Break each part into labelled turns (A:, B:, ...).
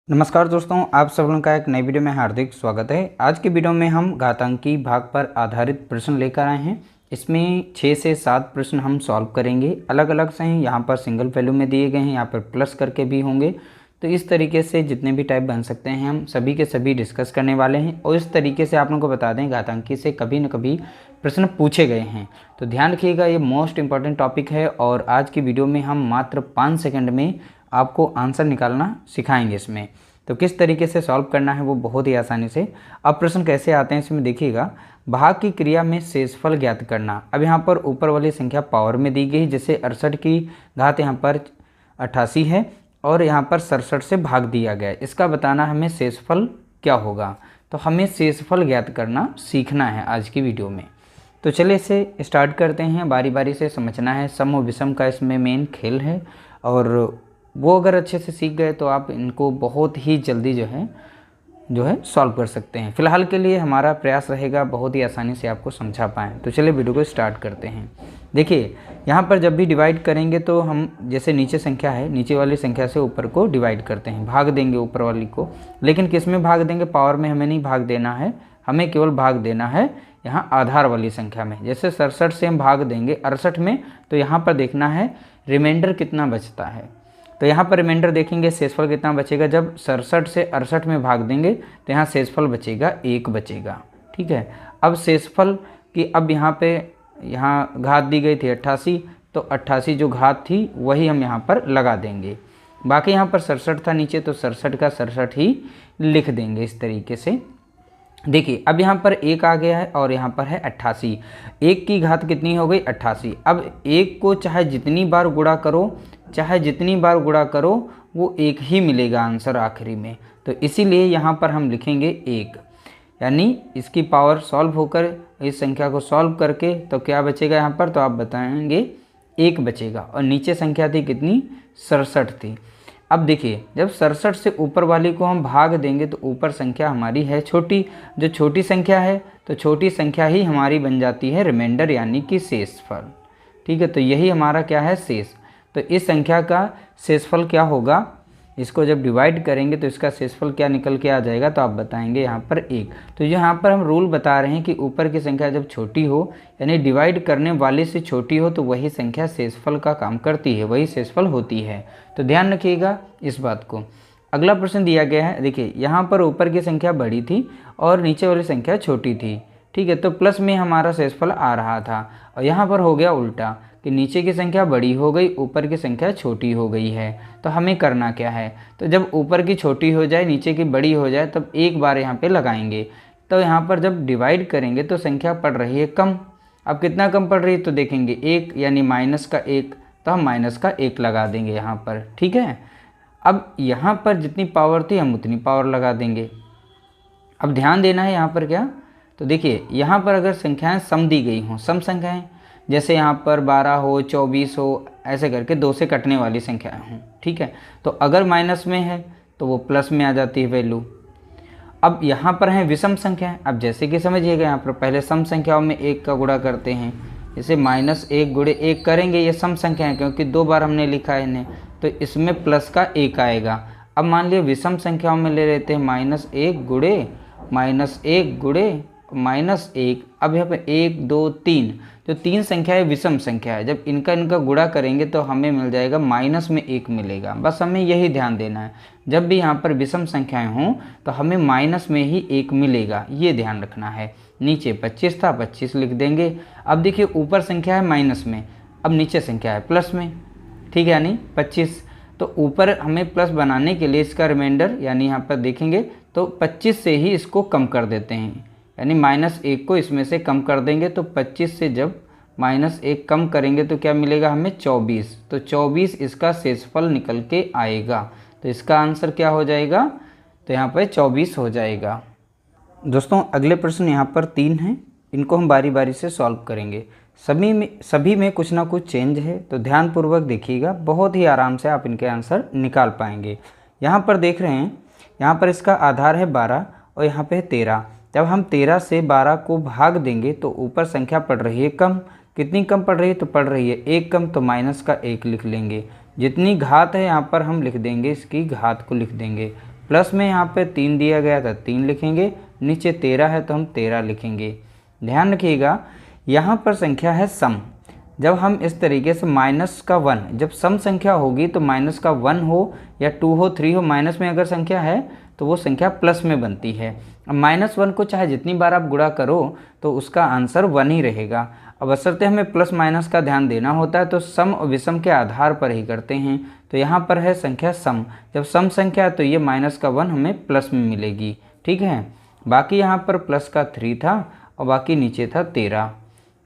A: नमस्कार दोस्तों, आप सब लोगों का एक नई वीडियो में हार्दिक स्वागत है। आज की वीडियो में हम घातांकी भाग पर आधारित प्रश्न लेकर आए हैं। इसमें 6 से 7 प्रश्न हम सॉल्व करेंगे। अलग अलग से हैं, यहाँ पर सिंगल वैल्यू में दिए गए हैं, यहाँ पर प्लस करके भी होंगे। तो इस तरीके से जितने भी टाइप बन सकते हैं हम सभी के सभी डिस्कस करने वाले हैं। और इस तरीके से आप लोगों को बता दें, घातांकी से कभी न कभी प्रश्न पूछे गए हैं। तो ध्यान रखिएगा, ये मोस्ट इंपॉर्टेंट टॉपिक है। और आज की वीडियो में हम मात्र 5 सेकंड में आपको आंसर निकालना सिखाएंगे। इसमें तो किस तरीके से सॉल्व करना है वो बहुत ही आसानी से। अब प्रश्न कैसे आते हैं इसमें देखिएगा। भाग की क्रिया में शेषफल ज्ञात करना। अब यहाँ पर ऊपर वाली संख्या पावर में दी गई, जैसे 68 की घात यहाँ पर 88 है और यहाँ पर 67 से भाग दिया गया। इसका बताना हमें शेषफल क्या होगा। तो हमें शेषफल ज्ञात करना सीखना है आज की वीडियो में। तो चलिए इसे स्टार्ट करते हैं। बारी बारी से समझना है। सम और विषम का इसमें मेन खेल है और वो अगर अच्छे से सीख गए तो आप इनको बहुत ही जल्दी जो है सॉल्व कर सकते हैं। फिलहाल के लिए हमारा प्रयास रहेगा बहुत ही आसानी से आपको समझा पाएँ। तो चलिए वीडियो को स्टार्ट करते हैं। देखिए, यहाँ पर जब भी डिवाइड करेंगे तो हम जैसे नीचे संख्या है, नीचे वाली संख्या से ऊपर को डिवाइड करते हैं, भाग देंगे ऊपर वाली को। लेकिन किस में भाग देंगे? पावर में हमें नहीं भाग देना है, हमें केवल भाग देना है यहाँ आधार वाली संख्या में। जैसे 67 से हम भाग देंगे 68 में, तो यहाँ पर देखना है रिमाइंडर कितना बचता है। तो यहाँ पर रिमाइंडर देखेंगे शेषफल कितना बचेगा। जब 67 से 68 में भाग देंगे तो यहाँ शेषफल बचेगा 1 बचेगा। ठीक है। अब शेषफल की अब यहाँ घात दी गई थी 88, तो 88 जो घात थी वही हम यहाँ पर लगा देंगे। बाकी यहाँ पर 67 था नीचे, तो 67 का 67 ही लिख देंगे इस तरीके से। देखिए, अब यहाँ पर 1 आ गया है और यहाँ पर है 88। 1 की घात कितनी हो गई? 88। अब 1 को चाहे जितनी बार गुणा करो वो 1 ही मिलेगा आंसर आखिरी में। तो इसीलिए यहाँ पर हम लिखेंगे 1, यानी इसकी पावर सॉल्व होकर इस संख्या को सॉल्व करके तो क्या बचेगा यहाँ पर? तो आप बताएंगे 1 बचेगा। और नीचे संख्या थी कितनी? 67 थी। अब देखिए, जब 67 से ऊपर वाली को हम भाग देंगे तो ऊपर संख्या हमारी है छोटी। जो छोटी संख्या है तो छोटी संख्या ही हमारी बन जाती है रिमाइंडर, यानी कि शेषफल। ठीक है। तो यही हमारा क्या है? शेष। तो इस संख्या का शेषफल क्या होगा? इसको जब डिवाइड करेंगे तो इसका शेषफल क्या निकल के आ जाएगा? तो आप बताएंगे यहाँ पर 1। तो यहाँ पर हम रूल बता रहे हैं कि ऊपर की संख्या जब छोटी हो, यानी डिवाइड करने वाले से छोटी हो, तो वही संख्या शेषफल का काम करती है, वही शेषफल होती है। तो ध्यान रखिएगा इस बात को। अगला प्रश्न दिया गया है। देखिए, यहाँ पर ऊपर की संख्या बड़ी थी और नीचे वाली संख्या छोटी थी। ठीक है। तो प्लस में हमारा शेषफल आ रहा था और यहाँ पर हो गया उल्टा कि नीचे की संख्या बड़ी हो गई, ऊपर की संख्या छोटी हो गई है। तो हमें करना क्या है? तो जब ऊपर की छोटी हो जाए, नीचे की बड़ी हो जाए, तब एक बार यहाँ पे लगाएंगे। तो यहाँ पर जब डिवाइड करेंगे तो संख्या पड़ रही है कम। अब कितना कम पड़ रही है? तो देखेंगे 1, यानी माइनस का 1, तो हम माइनस का 1 लगा देंगे यहाँ पर। ठीक है। अब यहाँ पर जितनी पावर थी हम उतनी पावर लगा देंगे। अब ध्यान देना है यहाँ पर क्या? तो देखिए, यहाँ पर अगर संख्याएँ सम दी गई हों, सम संख्याएँ, जैसे यहाँ पर 12 हो, 24 हो, ऐसे करके 2 से कटने वाली संख्याएं हों। ठीक है। तो अगर माइनस में है तो वो प्लस में आ जाती है वैल्यू। अब यहाँ पर है विषम संख्याएं। अब जैसे कि समझिएगा, यहाँ पर पहले सम संख्याओं में 1 का गुणा करते हैं। जैसे -1 गुणे 1 करेंगे, ये सम संख्या है क्योंकि 2 बार हमने लिखा है इन्हें, तो इसमें प्लस का 1 आएगा। अब मान लिया विषम संख्याओं में ले लेते हैं -1 गुणे -1। अब यहाँ पर 1 2 3, जो 3 संख्या है विषम संख्या है। जब इनका गुणा करेंगे तो हमें मिल जाएगा माइनस में 1 मिलेगा। बस हमें यही ध्यान देना है, जब भी यहाँ पर विषम संख्याएं हों तो हमें माइनस में ही 1 मिलेगा, ये ध्यान रखना है। नीचे 25 था, 25 लिख देंगे। अब देखिए, ऊपर संख्या है माइनस में, अब नीचे संख्या है प्लस में। ठीक है, यानी 25। तो ऊपर हमें प्लस बनाने के लिए इसका रिमाइंडर, यानी यहाँ पर देखेंगे तो 25 से ही इसको कम कर देते हैं, यानी -1 को इसमें से कम कर देंगे। तो 25 से जब -1 कम करेंगे तो क्या मिलेगा हमें? 24। तो 24 इसका शेषफल निकल के आएगा। तो इसका आंसर क्या हो जाएगा? तो यहाँ पर 24 हो जाएगा। दोस्तों, अगले प्रश्न यहाँ पर 3 हैं, इनको हम बारी बारी से सॉल्व करेंगे। सभी में कुछ ना कुछ चेंज है, तो ध्यानपूर्वक देखिएगा, बहुत ही आराम से आप इनके आंसर निकाल पाएंगे। यहाँ पर देख रहे हैं, यहाँ पर इसका आधार है 12 और यहाँ पे है 13। जब हम 13 से 12 को भाग देंगे तो ऊपर संख्या पड़ रही है कम। कितनी कम पड़ रही है? तो पड़ रही है 1 कम, तो माइनस का 1 लिख लेंगे। जितनी घात है यहाँ पर हम लिख देंगे, इसकी घात को लिख देंगे। प्लस में यहाँ पे 3 दिया गया था 3 लिखेंगे, नीचे 13 है तो हम 13 लिखेंगे। ध्यान रखिएगा यहाँ पर संख्या है सम। जब हम इस तरीके से माइनस का 1, जब सम संख्या होगी तो माइनस का 1 हो या 2 हो 3 हो, माइनस में अगर संख्या है तो वो संख्या प्लस में बनती है। अब -1 को चाहे जितनी बार आप गुणा करो तो उसका आंसर 1 ही रहेगा। अब बशर्ते हमें प्लस माइनस का ध्यान देना होता है तो सम और विषम के आधार पर ही करते हैं। तो यहाँ पर है संख्या सम, जब सम संख्या है तो ये -1 हमें प्लस में मिलेगी। ठीक है, बाकी यहाँ पर प्लस का 3 था और बाकी नीचे था 13,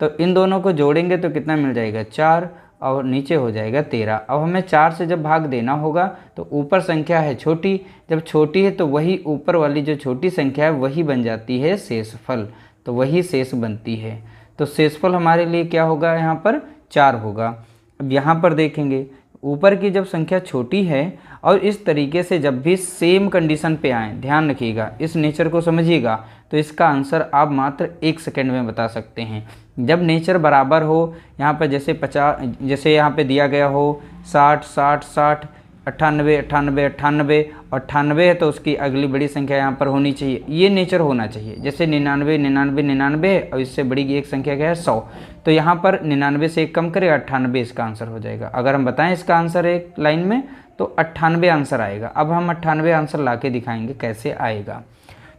A: तो इन दोनों को जोड़ेंगे तो कितना मिल जाएगा 4 और नीचे हो जाएगा 13। अब हमें 4 से जब भाग देना होगा तो ऊपर संख्या है छोटी, जब छोटी है तो वही ऊपर वाली जो छोटी संख्या है वही बन जाती है शेषफल, तो वही शेष बनती है। तो शेषफल हमारे लिए क्या होगा, यहाँ पर 4 होगा। अब यहाँ पर देखेंगे ऊपर की जब संख्या छोटी है और इस तरीके से जब भी सेम कंडीशन पे आए, ध्यान रखिएगा इस नेचर को समझिएगा, तो इसका आंसर आप मात्र 1 सेकंड में बता सकते हैं। जब नेचर बराबर हो, यहाँ पर जैसे 50, जैसे यहाँ पे दिया गया हो 60 60 60, 98 98 98 और 98 है तो उसकी अगली बड़ी संख्या यहाँ पर होनी चाहिए, ये नेचर होना चाहिए। जैसे 99 99 99 और इससे बड़ी की एक संख्या क्या है 100, तो यहाँ पर 99 से 1 कम करेगा 98 इसका आंसर हो जाएगा। अगर हम बताएं इसका आंसर एक लाइन में तो 98 आंसर आएगा। अब हम 98 आंसर ला के दिखाएंगे कैसे आएगा।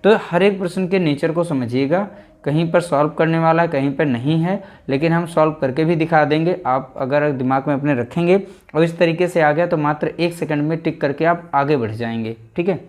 A: तो हर एक प्रश्न के नेचर को समझिएगा, कहीं पर सॉल्व करने वाला है कहीं पर नहीं है, लेकिन हम सॉल्व करके भी दिखा देंगे। आप अगर दिमाग में अपने रखेंगे और इस तरीके से आ गया तो मात्र 1 सेकंड में टिक करके आप आगे बढ़ जाएंगे। ठीक है,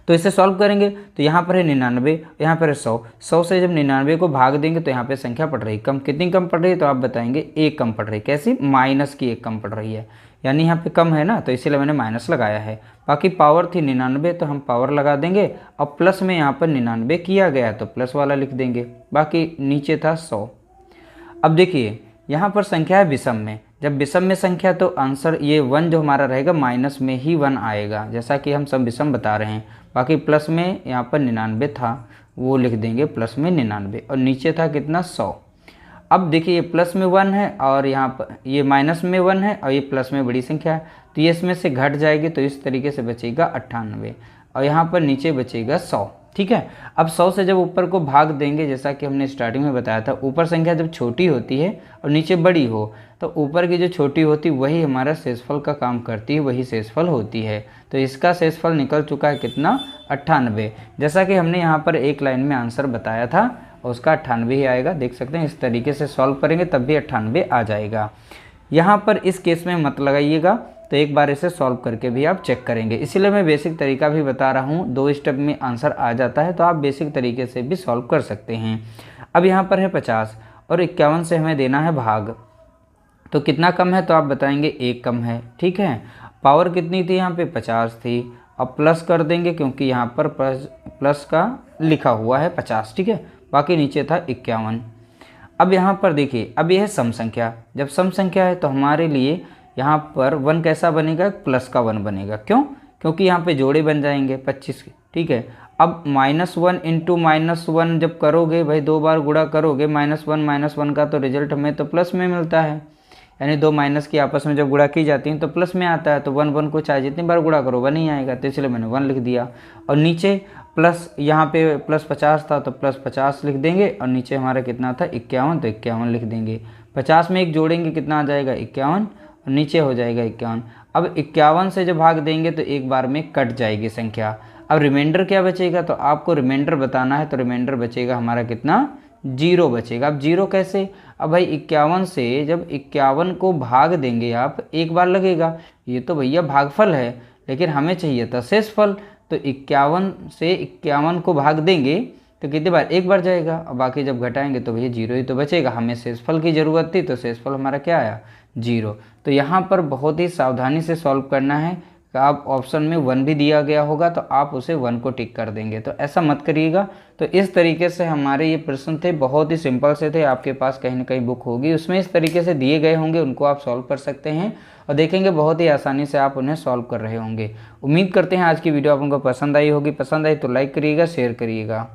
A: तो इसे सॉल्व करेंगे तो यहाँ पर है 99, यहाँ पर है 100। 100 से जब 99 को भाग देंगे तो यहाँ पे संख्या पड़ रही कम, कितनी कम पड़ रही है तो आप बताएंगे 1 कम पड़ रही है। कैसी, माइनस की 1 कम पड़ रही है, यानी यहाँ पे कम है ना तो इसीलिए मैंने माइनस लगाया है। बाकी पावर थी 99 तो हम पावर लगा देंगे और प्लस में यहाँ पर 99 किया गया है तो प्लस वाला लिख देंगे, बाकी नीचे था 100। अब देखिए यहाँ पर संख्या है विषम में, जब विषम में संख्या तो आंसर ये 1 जो हमारा रहेगा माइनस में ही 1 आएगा, जैसा कि हम सब विषम बता रहे हैं। बाकी प्लस में यहाँ पर 99 था वो लिख देंगे प्लस में 99 और नीचे था कितना 100। अब देखिए ये प्लस में 1 है और यहाँ पर ये माइनस में 1 है और ये प्लस में बड़ी संख्या है तो ये इसमें से घट जाएगी तो इस तरीके से बचेगा 98 और यहाँ पर नीचे बचेगा 100। ठीक है, अब 100 से जब ऊपर को भाग देंगे, जैसा कि हमने स्टार्टिंग में बताया था, ऊपर संख्या जब छोटी होती है और नीचे बड़ी हो तो ऊपर की जो छोटी होती वही हमारा शेषफल का काम करती है, वही शेषफल होती है। तो इसका शेषफल निकल चुका है कितना 98, जैसा कि हमने यहाँ पर एक लाइन में आंसर बताया था और उसका 98 ही आएगा। देख सकते हैं इस तरीके से सॉल्व करेंगे तब भी 98 आ जाएगा। यहाँ पर इस केस में मत लगाइएगा, तो एक बार इसे सॉल्व करके भी आप चेक करेंगे, इसीलिए मैं बेसिक तरीका भी बता रहा हूँ। 2 स्टेप में आंसर आ जाता है तो आप बेसिक तरीके से भी सॉल्व कर सकते हैं। अब यहाँ पर है 50 और 51 से हमें देना है भाग, तो कितना कम है तो आप बताएंगे 1 कम है। ठीक है, पावर कितनी थी यहाँ पे 50 थी, अब प्लस कर देंगे क्योंकि यहाँ पर प्लस का लिखा हुआ है 50। ठीक है, बाकी नीचे था 51। अब यहाँ पर देखिए अब यह है सम संख्या, जब सम संख्या है तो हमारे लिए यहाँ पर 1 कैसा बनेगा, प्लस का 1 बनेगा। क्यों, क्योंकि यहाँ पे जोड़े बन जाएंगे 25 के। ठीक है, अब -1 इंटू -1 जब करोगे भाई 2 बार गुणा करोगे -1 का तो रिजल्ट हमें तो प्लस में मिलता है, यानी 2 माइनस की आपस में जब गुणा की जाती हैं तो प्लस में आता है। तो 1 को चाहे जितनी बार गुणा करो 1 ही आएगा, तो इसलिए मैंने 1 लिख दिया। और नीचे प्लस, यहाँ पे प्लस 50 था तो प्लस 50 लिख देंगे और नीचे हमारा कितना था 51 तो 51 लिख देंगे। 50 में 1 जोड़ेंगे कितना आ जाएगा 51 और नीचे हो जाएगा 51। अब 51 से जब भाग देंगे तो एक बार में कट जाएगी संख्या। अब रिमाइंडर क्या बचेगा, तो आपको रिमाइंडर बताना है, तो रिमाइंडर बचेगा हमारा कितना 0 बचेगा। अब 0 कैसे, अब भाई 51 से जब 51 को भाग देंगे आप एक बार लगेगा, ये तो भैया भागफल है लेकिन हमें चाहिए था शेषफल, तो 51 से 51 को भाग देंगे तो कितनी बार, एक बार जाएगा और बाकी जब घटाएंगे तो भैया 0 ही तो बचेगा। हमें शेषफल की ज़रूरत थी तो शेषफल हमारा क्या आया 0। तो यहाँ पर बहुत ही सावधानी से सॉल्व करना है। आप ऑप्शन में 1 भी दिया गया होगा तो आप उसे 1 को टिक कर देंगे, तो ऐसा मत करिएगा। तो इस तरीके से हमारे ये प्रश्न थे, बहुत ही सिंपल से थे। आपके पास कहीं ना कहीं बुक होगी उसमें इस तरीके से दिए गए होंगे, उनको आप सॉल्व कर सकते हैं और देखेंगे बहुत ही आसानी से आप उन्हें सॉल्व कर रहे होंगे। उम्मीद करते हैं आज की वीडियो आपको पसंद आई होगी। पसंद आई तो लाइक करिएगा, शेयर करिएगा।